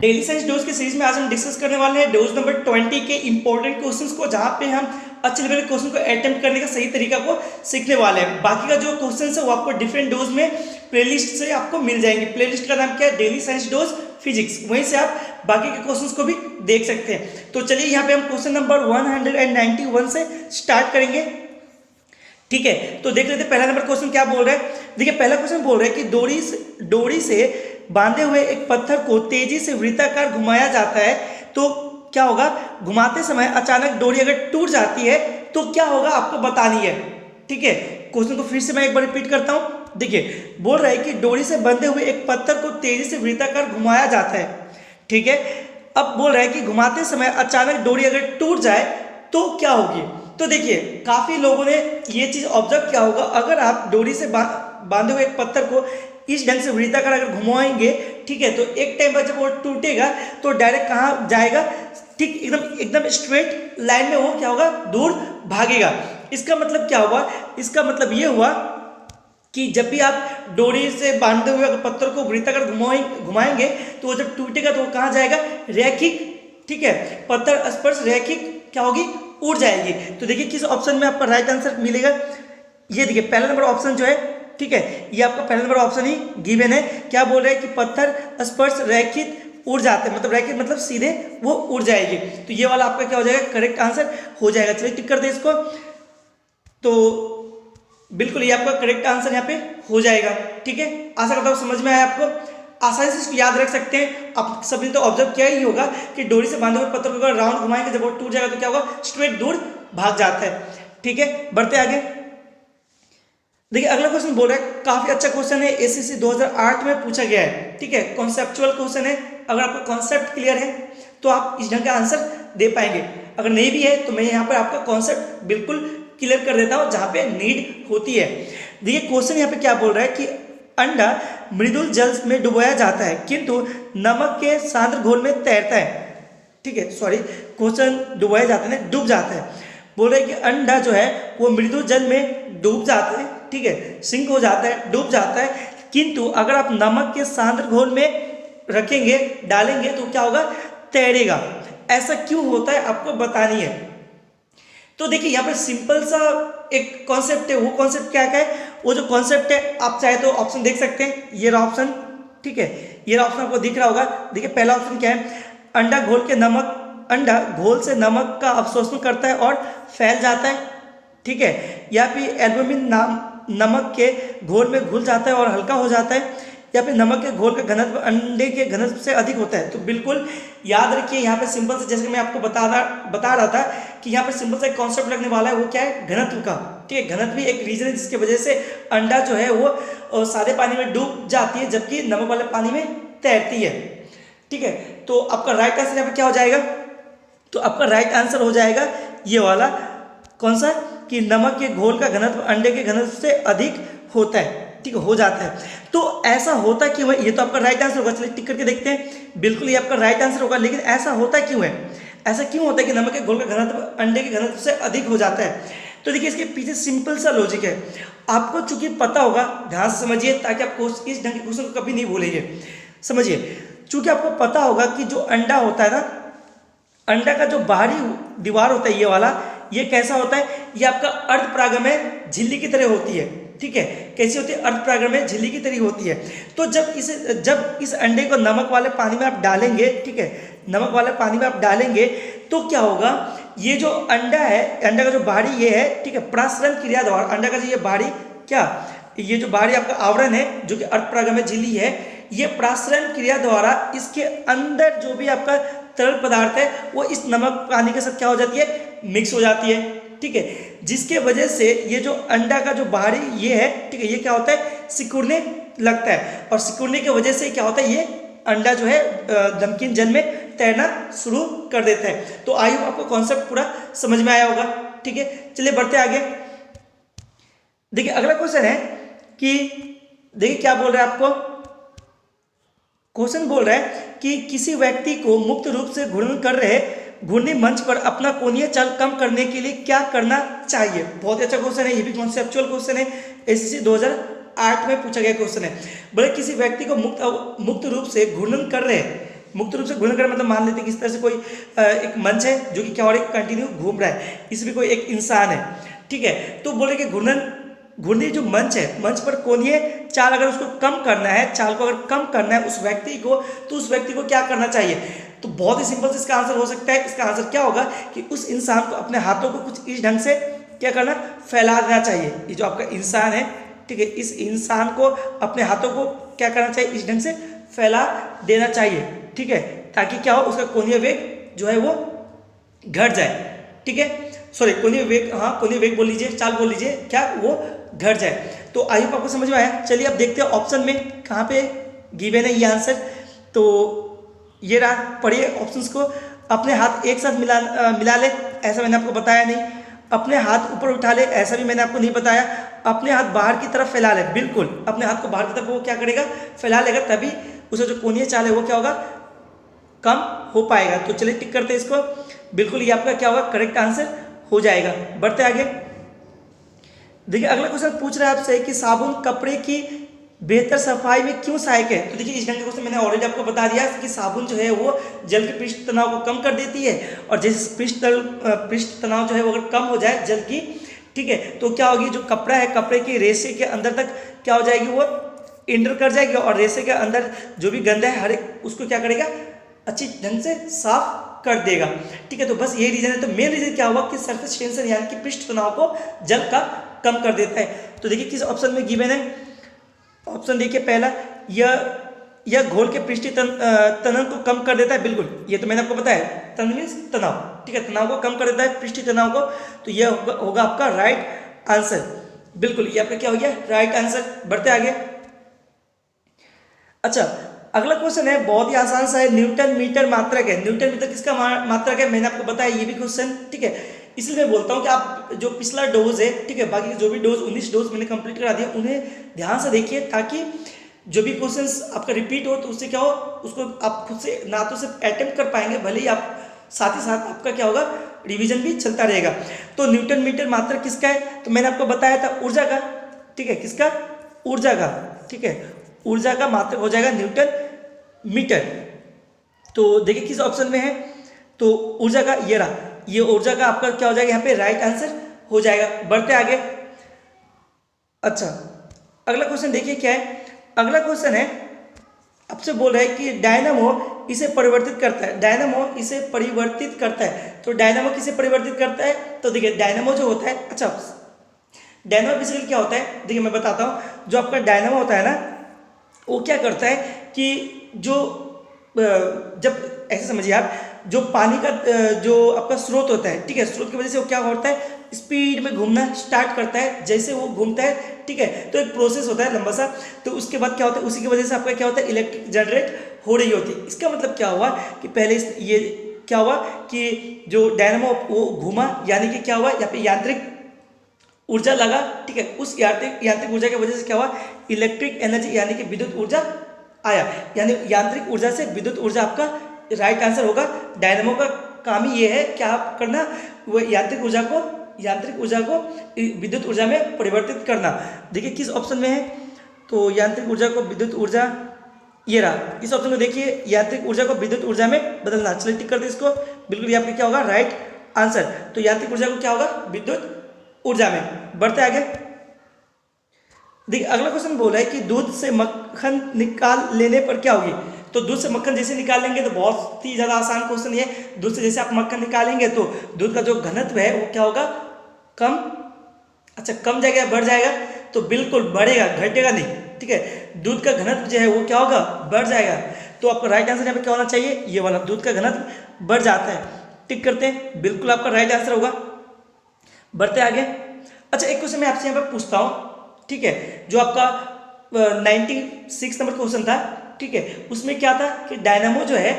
Daily science dose की series में आज हम डिस्कस करने वाले हैं डोज नंबर 20 के इंपॉर्टेंट क्वेश्चंस को, जहां पे हम अच्छे लेवल के क्वेश्चन को अटेम्प्ट करने का सही तरीका को सीखने वाले हैं। बाकी का जो क्वेश्चंस है वो आपको डिफरेंट डोज में प्लेलिस्ट से आपको मिल जाएंगे। प्लेलिस्ट का नाम क्या है? Daily science dose physics. वहीं से आप बाकी के क्वेश्चंस को भी देख सकते हैं। तो चलिए यहाँ पे हम क्वेश्चन नंबर 191 से स्टार्ट करेंगे। ठीक है, तो देख लेते हैं पहला नंबर क्वेश्चन क्या बोल रहा है। देखिए पहला क्वेश्चन बोल रहा है कि डोरी से बांधे हुए एक पत्थर को तेजी से वृत्ताकार घुमाया जाता है, तो क्या होगा? घुमाते समय अचानक डोरी अगर टूट जाती है तो क्या होगा, आपको बतानी है। ठीक है, क्वेश्चन को फिर से मैं एक बार रिपीट करता हूं। देखिए बोल रहा है कि डोरी से बंधे हुए एक पत्थर को तेजी से वृत्ताकार घुमाया जाता है। ठीक है, अब बोल रहा है कि घुमाते समय अचानक डोरी अगर टूट जाए तो क्या होगी। तो देखिए काफी लोगों ने ये चीज ऑब्जर्व किया होगा, अगर आप डोरी से बांधे हुए एक पत्थर को इस ढंग से वृत्ताकार अगर घुमाएंगे, ठीक है, तो एक टाइम पर जब वो टूटेगा तो डायरेक्ट कहाँ जाएगा? ठीक एकदम स्ट्रेट लाइन में वो क्या होगा? दूर भागेगा। इसका मतलब क्या हुआ? इसका मतलब ये हुआ कि जब भी आप डोरी से बांधे हुए पत्थर को वृत्ताकार घुमाएंगे तो वो जब टूटेगा तो वो कहाँ जाएगा? रैखिक, ठीक है, पत्थर स्पर्श रैखिक क्या होगी? उड़ जाएगी। तो देखिए किस ऑप्शन में आपका राइट आंसर मिलेगा। ये देखिए पहला नंबर ऑप्शन जो है, ठीक है, ये आपका पहला नंबर ऑप्शन ही गिवन है। क्या बोल रहे हैं कि पत्थर स्पर्श रैखिक उड़ जाते हैं, मतलब रैखिक मतलब सीधे वो उड़ जाएगी। तो ये वाला आपका क्या हो जाएगा? करेक्ट आंसर हो जाएगा। चलिए टिक कर दे इसको। तो बिल्कुल ये आपका करेक्ट आंसर यहाँ पे हो जाएगा। ठीक है, आशा करता हूँ समझ में आया आपको। आसानी से इसको याद रख सकते हैं। आप सभी ने तो ऑब्जर्व किया ही होगा कि डोरी से बांधे हुए पत्थर को अगर राउंड घुमाएंगे, जब वो टूट जाएगा तो क्या होगा? स्ट्रेट दूर भाग जाता है। ठीक है, बढ़ते आगे। देखिए अगला क्वेश्चन बोल रहा है, काफी अच्छा क्वेश्चन है, एसएससी 2008 में पूछा गया है। ठीक है, कॉन्सेप्चुअल क्वेश्चन है। अगर आपका कॉन्सेप्ट क्लियर है तो आप इस ढंग का आंसर दे पाएंगे। अगर नहीं भी है तो मैं यहाँ पर आपका कॉन्सेप्ट बिल्कुल क्लियर कर देता हूँ जहाँ पे नीड होती है। देखिए क्वेश्चन यहाँ पे क्या बोल रहा है कि अंडा मृदुल जल में डुबोया जाता है किंतु नमक के सांद्र घोल में तैरता है। ठीक है, सॉरी, क्वेश्चन डुबोया जाता है, डूब जाता है। बोल रहे हैं कि अंडा जो है वो मृदुल जल में डूब जाता है, ठीक है, सिंक हो जाता है, डूब जाता है, किंतु अगर आप नमक के सांद्र घोल में रखेंगे, डालेंगे तो क्या होगा? तैरेगा। ऐसा क्यों होता है आपको बतानी है। तो देखिए यहाँ पर सिंपल सा एक कॉन्सेप्ट है। वो कॉन्सेप्ट क्या है? वो जो कॉन्सेप्ट है, आप चाहे तो ऑप्शन देख सकते हैं, ये रहा ऑप्शन। ठीक है, ये रहा ऑप्शन आपको दिख रहा होगा। देखिए पहला ऑप्शन क्या है? अंडा घोल से नमक का अवशोषण करता है और फैल जाता है। ठीक है, या फिर एल्बुमिन नमक के घोल में घुल जाता है और हल्का हो जाता है, या फिर नमक के घोल का घनत्व अंडे के घनत्व से अधिक होता है। तो बिल्कुल याद रखिए यहाँ पे सिंपल से, जैसे कि मैं आपको बता रहा था कि यहाँ पे सिंपल सा एक कॉन्सेप्ट लगने वाला है। वो क्या है? घनत्व का। ठीक है, घनत्व भी एक रीजन है जिसकी वजह से अंडा जो है वो सादे पानी में डूब जाती है जबकि नमक वाले पानी में तैरती है। ठीक है, तो आपका राइट आंसर यहाँ पे क्या हो जाएगा? तो आपका राइट आंसर हो जाएगा ये वाला। कौन सा? कि नमक के घोल का घनत्व अंडे के घनत्व से अधिक होता है। ठीक हो जाता है। तो ऐसा होता क्यों है? ये तो आपका राइट आंसर होगा। चलिए टिक करके देखते हैं। बिल्कुल ये आपका राइट आंसर होगा, लेकिन ऐसा होता क्यों है? ऐसा क्यों होता है कि नमक के घोल का घनत्व अंडे के घनत्व से अधिक हो जाता है? तो देखिए इसके पीछे सिंपल सा लॉजिक है। आपको चूंकि पता होगा, ध्यान से समझिए ताकि आप इस ढंग के क्वेश्चन को कभी नहीं भूलेंगे। समझिए, चूंकि आपको पता होगा कि जो अंडा होता है ना, अंडा का जो बाहरी दीवार होता है ये वाला, ये कैसा होता है? ये आपका अर्धपरागमय झिल्ली की तरह होती है। ठीक है, कैसी होती है? अर्धपरागमय झिल्ली की तरह होती है। तो जब इस अंडे को नमक वाले पानी में आप डालेंगे, ठीक है, नमक वाले पानी में आप डालेंगे तो क्या होगा? ये जो अंडा है, अंडा का जो बाहरी ये है, ठीक है, प्रसरण क्रिया द्वारा अंडा का जो ये बाहरी क्या, ये जो बाहरी आपका आवरण है जो कि अर्धपरागमय झिल्ली है, ये प्रसरण क्रिया द्वारा इसके अंदर जो भी आपका तरल पदार्थ है वो इस नमक पानी के साथ क्या हो जाती है? मिक्स हो जाती है। ठीक है, जिसके वजह से ये जो अंडा का जो बाहरी ये है, ठीक है, ये क्या होता है? सिकुड़ने लगता है, और सिकुड़ने की वजह से क्या होता है? ये अंडा जो है नमकीन जल में तैरना शुरू कर देता है। तो आई होप आपको कॉन्सेप्ट पूरा समझ में आया होगा। ठीक है, चलिए बढ़ते आगे। देखिए अगला क्वेश्चन है कि देखिए क्या बोल रहा है आपको। क्वेश्चन बोल रहा है कि किसी व्यक्ति को मुक्त रूप से घूर्णन कर रहे घूर्णी मंच पर अपना कोणीय चाल कम करने के लिए क्या करना चाहिए? बहुत ही अच्छा क्वेश्चन है, ये भी कॉन्सेप्चुअल क्वेश्चन है, एसएससी 2008 में पूछा गया क्वेश्चन है। बोले किसी व्यक्ति को मुक्त रूप से घूर्णन कर रहे मुक्त रूप से घूर्णन करना मतलब मान लेते हैं कि इस तरह से कोई एक मंच है जो कि क्या हो रहा है, कंटिन्यू घूम रहा है, इसमें कोई एक इंसान है, ठीक है। तो बोले कि घूर्णन जो मंच है, मंच पर कोणीय चाल अगर उसको कम करना है, चाल को अगर कम करना है उस व्यक्ति को, तो उस व्यक्ति को क्या करना चाहिए? तो बहुत ही सिंपल से इसका आंसर हो सकता है। इसका आंसर क्या होगा कि उस इंसान को अपने हाथों को कुछ इस ढंग से क्या करना, फैला देना चाहिए। ये जो आपका इंसान है, ठीक है, इस इंसान को अपने हाथों को क्या करना चाहिए, इस ढंग से फैला देना चाहिए, ठीक है, ताकि क्या हो, उसका कोणीय वेग जो है वो घट जाए, ठीक है। सॉरी, कोणीय वेग, हाँ कोणीय वेग बोल लीजिए, चाल बोल लीजिए, क्या वो घट जाए। तो आई होप आपको समझ में आया। चलिए अब देखते हैं ऑप्शन में कहाँ पे गिवन है ये आंसर। तो ये रहा, पढ़िए ऑप्शंस को। अपने हाथ एक साथ मिला ले, ऐसा मैंने आपको बताया नहीं। अपने हाथ ऊपर उठा ले, ऐसा भी मैंने आपको नहीं बताया। अपने हाथ बाहर की तरफ फैला ले, बिल्कुल अपने हाथ को बाहर की तरफ वो क्या करेगा, फैला लेगा, तभी उसे जो कोणीय चाल है वो क्या होगा, कम हो पाएगा। तो चलिए टिक करते हैं इसको, बिल्कुल ये आपका क्या होगा, करेक्ट आंसर हो जाएगा। बढ़ते आगे। देखिए अगला क्वेश्चन पूछ रहा है आपसे कि साबुन कपड़े की बेहतर सफाई में क्यों सहायक है। तो देखिए इस ढंग के क्वेश्चन मैंने ऑलरेडी आपको बता दिया कि साबुन जो है वो जल के पृष्ठ तनाव को कम कर देती है, और जैसे पृष्ठ तनाव जो है वो अगर कम हो जाए जल की, ठीक है, तो क्या होगी, जो कपड़ा है, कपड़े के रेशे के अंदर तक क्या हो जाएगी, वो इंटर कर जाएगी, और रेशे के अंदर जो भी गंदा है हर एक उसको क्या करेगा, अच्छी ढंग से साफ कर देगा, ठीक है। तो बस ये रीजन है। तो मेन रीजन क्या हुआ कि सरफेस टेंशन यानी कि पृष्ठ तनाव को जल का कम कर देता है। तो देखिए किस ऑप्शन में गिवन है, ऑप्शन देखिए पहला, यह घोल के पृष्ठीय तनन को कम कर देता है, बिल्कुल ये तो मैंने आपको बताया, तनन मीन्स तनाव, ठीक है, तनाव को कम कर देता है, पृष्ठीय तनाव को। तो यह होगा आपका राइट आंसर, बिल्कुल ये आपका क्या हो गया, राइट आंसर। बढ़ते आगे। अच्छा अगला क्वेश्चन है, बहुत ही आसान सा है, न्यूटन मीटर मात्रक है। न्यूटन मीटर किसका मात्रक है, मैंने आपको बताया ये भी क्वेश्चन, ठीक है। इसलिए मैं बोलता हूँ कि आप जो पिछला डोज है, ठीक है, बाकी जो भी डोज 19 डोज मैंने कंप्लीट करा दिया, उन्हें ध्यान से देखिए, ताकि जो भी क्वेश्चंस आपका रिपीट हो तो उससे क्या हो, उसको आप खुद से ना तो सिर्फ अटेम्प्ट कर पाएंगे, भले ही आप साथ ही साथ आपका क्या होगा, रिवीजन भी चलता रहेगा। तो न्यूटन मीटर मात्रक किसका है, तो मैंने आपको बताया था ऊर्जा का, ठीक है, किसका, ऊर्जा का, ठीक है, ऊर्जा का मात्रक हो जाएगा न्यूटन मीटर। तो देखिए किस ऑप्शन में है, तो ऊर्जा का ये रहा, ये ऊर्जा का आपका क्या हो जाएगा, यहाँ पे राइट आंसर हो जाएगा। बढ़ते आगे। अच्छा अगला क्वेश्चन देखिए क्या है, अगला क्वेश्चन है, आपसे बोल रहा है कि डायनामो इसे परिवर्तित करता है, डायनामो इसे परिवर्तित करता है। तो डायनामो किसे परिवर्तित करता है, तो देखिए डायनामो जो होता है, अच्छा डायनामो बेसिकली क्या होता है, देखिए मैं बताता हूँ। जो आपका डायनामो होता है ना, वो क्या करता है कि जो जब ऐसे समझिए आप, जो पानी का जो आपका स्रोत होता है, ठीक है, स्रोत की वजह से वो क्या होता है, स्पीड में घूमना स्टार्ट करता है। जैसे वो घूमता है, ठीक है, तो एक प्रोसेस होता है लंबा सा, तो उसके बाद क्या होता है, उसी की वजह से आपका क्या होता है, इलेक्ट्रिक जनरेट हो रही होती है। इसका मतलब क्या हुआ कि पहले ये क्या हुआ कि जो डायनामो वो घूमा, यानी कि क्या हुआ, यहाँ पे यांत्रिक ऊर्जा लगा, ठीक है, उस यांत्रिक ऊर्जा की वजह से क्या हुआ, इलेक्ट्रिक एनर्जी यानी कि विद्युत ऊर्जा आया, यानी यांत्रिक ऊर्जा से विद्युत ऊर्जा आपका राइट आंसर होगा। डायनामो का काम ही ये है क्या करना, वो यांत्रिक ऊर्जा को विद्युत ऊर्जा में परिवर्तित करना। देखिए किस ऑप्शन में है, तो यांत्रिक ऊर्जा को विद्युत ऊर्जा, ये रहा, इस ऑप्शन में देखिए, यांत्रिक ऊर्जा को विद्युत ऊर्जा में बदलना। चलिए टिक करते इसको, बिल्कुल ये आपका क्या होगा, राइट आंसर। तो यांत्रिक ऊर्जा को क्या होगा, विद्युत ऊर्जा में। बढ़ते आगे। देखिए अगला क्वेश्चन बोला है कि दूध से मक्खन निकाल लेने पर क्या होगी। तो दूध से मक्खन जैसे निकाल लेंगे, तो बहुत ही ज़्यादा आसान क्वेश्चन ये, दूध से जैसे आप मक्खन निकालेंगे तो दूध का जो घनत्व है वो क्या होगा, कम, अच्छा कम जाएगा, बढ़ जाएगा, तो बिल्कुल बढ़ेगा, घटेगा नहीं, ठीक है, दूध का घनत्व जो है वो क्या होगा, बढ़ जाएगा। तो आपका राइट आंसर यहाँ पे क्या होना चाहिए, ये वाला, दूध का घनत्व बढ़ जाता है। टिक करते हैं, बिल्कुल आपका राइट आंसर होगा। बढ़ते आगे। अच्छा एक क्वेश्चन मैं आपसे यहाँ पर पूछता हूँ, ठीक है, जो आपका 96 नंबर क्वेश्चन था, ठीक है, उसमें क्या था कि डायनामो जो है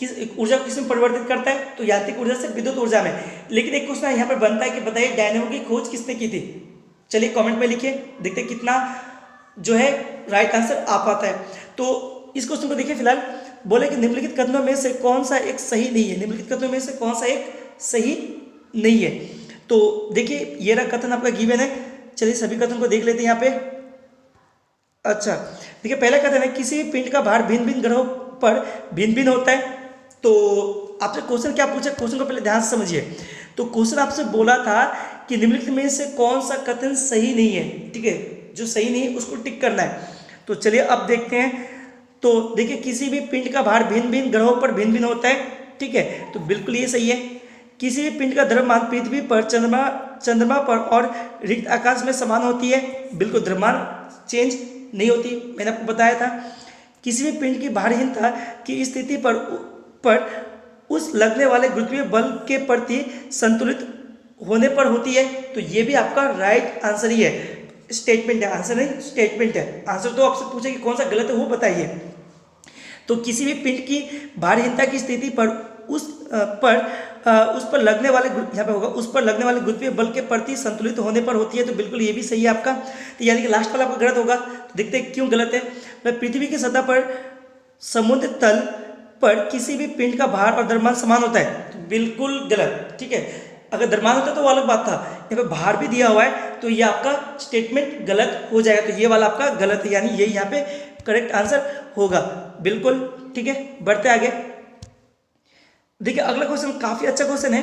किस ऊर्जा को किसमें परिवर्तित करता है, तो यांत्रिक ऊर्जा से विद्युत ऊर्जा में। लेकिन एक क्वेश्चन यहाँ पर बनता है कि बताइए डायनामो की खोज किसने की थी। चलिए कमेंट में लिखिए, देखते कितना जो है राइट आंसर आ पाता है। तो इस क्वेश्चन को देखिए, फिलहाल बोले कि निम्नलिखित कथनों में से कौन सा एक सही नहीं है, निम्नलिखित कथनों में से कौन सा एक सही नहीं है। तो देखिए ये रहा कथन आपका गिवन है, चलिए सभी कथन को देख लेते हैं यहाँ पे। अच्छा देखिए पहला कथन है, किसी भी पिंड का भार भिन्न भिन्न ग्रहों पर भिन्न भिन्न होता है। तो आपसे क्वेश्चन क्या पूछा, क्वेश्चन को पहले ध्यान से समझिए। तो क्वेश्चन आपसे बोला था कि निम्नलिखित में से कौन सा कथन सही नहीं है, ठीक है, जो सही नहीं है उसको टिक करना है। तो चलिए अब देखते हैं। तो देखिए, किसी भी पिंड का भार भिन्न भिन्न ग्रहों पर भिन्न भिन्न होता है, ठीक है, तो बिल्कुल ये सही है। किसी भी पिंड का द्रव्यमान पृथ्वी पर, चंद्रमा पर और रिक्त आकाश में समान होती है, बिल्कुल द्रव्यमान चेंज नहीं होती, मैंने आपको बताया था। किसी भी पिंड की भारहीनता की स्थिति पर उस लगने वाले गुरुत्वीय बल के प्रति संतुलित होने पर होती है, तो ये भी आपका राइट आंसर ही है, स्टेटमेंट है, आंसर नहीं स्टेटमेंट है। आंसर तो आपसे पूछे कि कौन सा गलत है वो बताइए। तो किसी भी पिंड की भारहीनता की स्थिति पर उस पर लगने वाले, यहाँ पे होगा, उस पर लगने वाले गुरुत्वीय बल के प्रति संतुलित होने पर होती है, तो बिल्कुल ये भी सही है आपका। तो यानी कि लास्ट वाला आपका गलत होगा। तो देखते हैं क्यों गलत है। पृथ्वी की सतह पर समुद्र तल पर किसी भी पिंड का भार और द्रव्यमान समान होता है, तो बिल्कुल गलत, ठीक है। अगर द्रव्यमान होता तो वो अलग बात था, यहाँ पे भार भी दिया हुआ है, तो ये आपका स्टेटमेंट गलत हो जाएगा। तो ये वाला आपका गलत है, यानी ये यहाँ पे करेक्ट आंसर होगा, बिल्कुल, ठीक है। बढ़ते आगे। देखिए अगला क्वेश्चन काफी अच्छा क्वेश्चन है।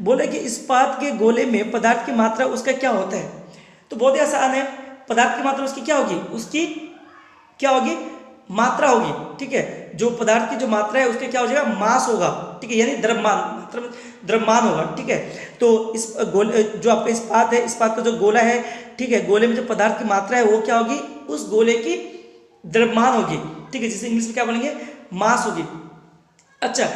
बोले कि इस्पात के गोले में पदार्थ की मात्रा उसका क्या होता है, तो बहुत ही आसान है। पदार्थ की मात्रा उसकी क्या होगी, उसकी क्या होगी, मात्रा होगी, ठीक है। जो पदार्थ की जो मात्रा है उसका क्या हो जाएगा, मास होगा, ठीक है, यानी द्रव्यमान, मतलब द्रव्यमान होगा, ठीक है। तो इस गोले, जो आपका इस्पात है, इस्पात का जो गोला है, ठीक है, गोले में जो पदार्थ की मात्रा है वो क्या होगी, उस गोले की द्रव्यमान होगी, ठीक है, जिसे इंग्लिश में क्या बोलेंगे, मास होगी। अच्छा,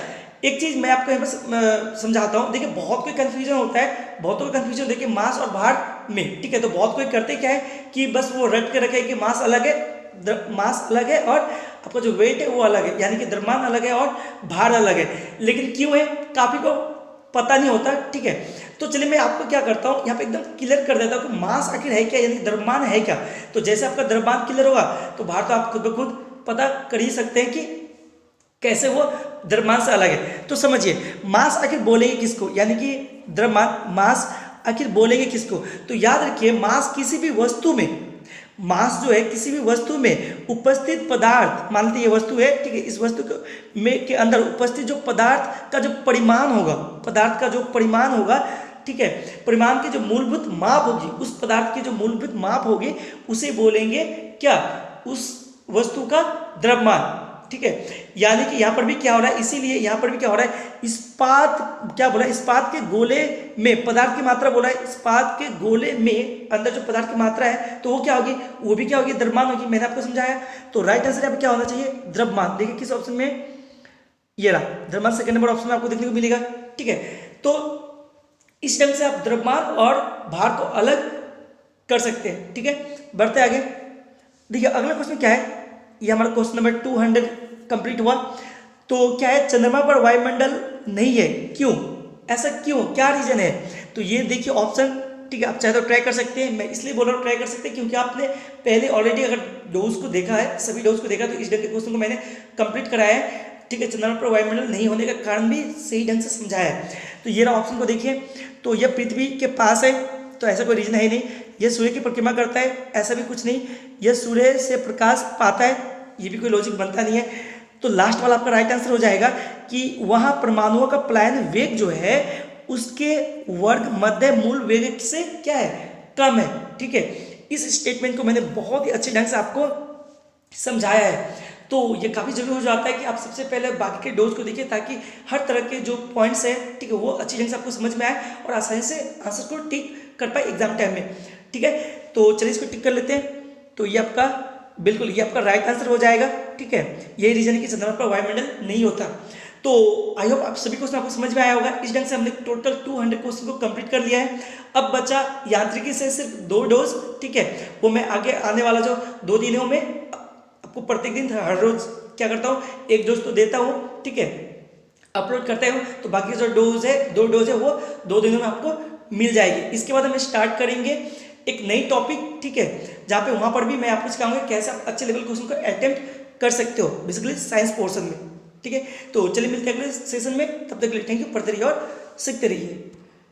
एक चीज मैं आपको यहाँ पर समझाता हूँ। देखिए बहुत कोई कंफ्यूजन होता है, बहुतों का कंफ्यूजन देखिए मास और भार में, ठीक है। तो बहुत कोई करते क्या है कि बस वो रट के रखे कि मास अलग है, मास अलग है और आपका जो वेट है वो अलग है, यानी कि द्रव्यमान अलग है और भार अलग है। लेकिन क्यों है, काफी को पता नहीं होता, ठीक है। तो चलिए मैं आपको क्या करता हूँ, यहाँ पे एकदम क्लियर कर देता हूँ कि मास आखिर है क्या, यानी द्रव्यमान है क्या। तो जैसे आपका द्रव्यमान क्लियर होगा तो भार तो आप खुद ब खुद पता कर ही सकते हैं कि कैसे वो द्रव्यमान से अलग है। तो समझिए मास आखिर बोलेंगे किसको, यानी कि द्रव्यमान, मास आखिर बोलेंगे किसको। तो याद रखिए मास किसी भी वस्तु में, मास जो है किसी भी वस्तु में उपस्थित पदार्थ, मान लीजिए ये वस्तु है, ठीक है, इस वस्तु के अंदर उपस्थित जो पदार्थ का जो परिमाण होगा, पदार्थ का जो परिमाण होगा, ठीक है, परिमाण की जो मूलभूत माप होगी, उस पदार्थ की जो मूलभूत माप होगी उसे बोलेंगे क्या, उस वस्तु का द्रव्यमान, ठीक है। यानी कि यहाँ पर भी क्या हो रहा है, इसीलिए यहाँ पर भी क्या हो रहा है, इस्पात क्या बोला, इस्पात के गोले में पदार्थ की मात्रा बोला है, इस्पात के गोले में अंदर जो पदार्थ की मात्रा है तो वो क्या होगी, वो भी क्या होगी, द्रव्यमान होगी। मैंने आपको समझाया। तो राइट आंसर यहाँ पे क्या होना चाहिए, द्रव्यमान। देखिए किस ऑप्शन में, ये रहा द्रव्यमान, सेकंड नंबर ऑप्शन में आपको देखने को मिलेगा, ठीक है। तो इस ढंग से आप द्रव्यमान और भार को अलग कर सकते हैं, ठीक है। बढ़ते आगे। देखिए अगला क्वेश्चन क्या है, ये हमारा क्वेश्चन नंबर 200 कंप्लीट हुआ। तो क्या है, चंद्रमा पर वायुमंडल नहीं है, क्यों, ऐसा क्यों, क्या रीजन है। तो ये देखिए ऑप्शन, ठीक है, आप चाहे तो ट्राई कर सकते हैं। मैं इसलिए बोल रहा हूँ ट्राई कर सकते हैं क्योंकि आपने पहले ऑलरेडी अगर डोज को देखा है, सभी डोज को देखा, तो इस ढंग के क्वेश्चन को मैंने कंप्लीट कराया है, ठीक है। चंद्रमा पर वायुमंडल नहीं होने का कारण भी सही ढंग से समझाया है। तो ये रहा ऑप्शन को देखिए। तो यह पृथ्वी के पास है, तो ऐसा कोई रीजन है ही नहीं। यह सूर्य की परिक्रमा करता है, ऐसा भी कुछ नहीं। यह सूर्य से प्रकाश पाता है, ये भी कोई लॉजिक बनता नहीं है। तो लास्ट वाला आपका राइट आंसर हो जाएगा कि वहां परमाणुओं का पलायन वेग जो है उसके वर्ग मध्य मूल वेग से क्या है, कम है, ठीक है। इस स्टेटमेंट को मैंने बहुत ही अच्छे ढंग से आपको समझाया है। तो ये काफ़ी जरूरी हो जाता है कि आप सबसे पहले बाकी के डोज को देखिए ताकि हर तरह के जो पॉइंट्स हैं, ठीक है, वो अच्छी ढंग से आपको समझ में आए और आसानी से आंसर को टिक कर पाए एग्जाम टाइम में, ठीक है। तो चलिए इसको टिक कर लेते हैं। तो ये आपका बिल्कुल, ये आपका राइट आंसर हो जाएगा, ठीक है। यही रीजन है कि चंद्रमा पर वायुमंडल नहीं होता। तो आई होप आप सभी क्वेश्चन आपको समझ में आया होगा। इस ढंग से हमने टोटल 200 क्वेश्चन को कंप्लीट कर लिया है। अब बचा यांत्रिकी से सिर्फ 2 डोज, ठीक है। वो मैं आगे आने वाला जो 2 दिन है मैं आपको प्रत्येक दिन हर रोज क्या करता हूँ, 1 डोज तो देता हूँ, ठीक है, अपलोड करता हूँ। तो बाकी जो डोज है, 2 डोज है, वो 2 दिनों में आपको मिल जाएगी। इसके बाद हम स्टार्ट करेंगे एक नई टॉपिक, ठीक है, जहाँ पे वहाँ पर भी मैं आपको सिखाऊंगा कैसे आप अच्छे लेवल क्वेश्चन को अटेम्प्ट कर सकते हो, बेसिकली साइंस पोर्शन में, ठीक है। तो चलिए मिलते हैं अगले सेशन में, तब तक के लिए थैंक यू, पढ़ते रहिए और सीखते रहिए।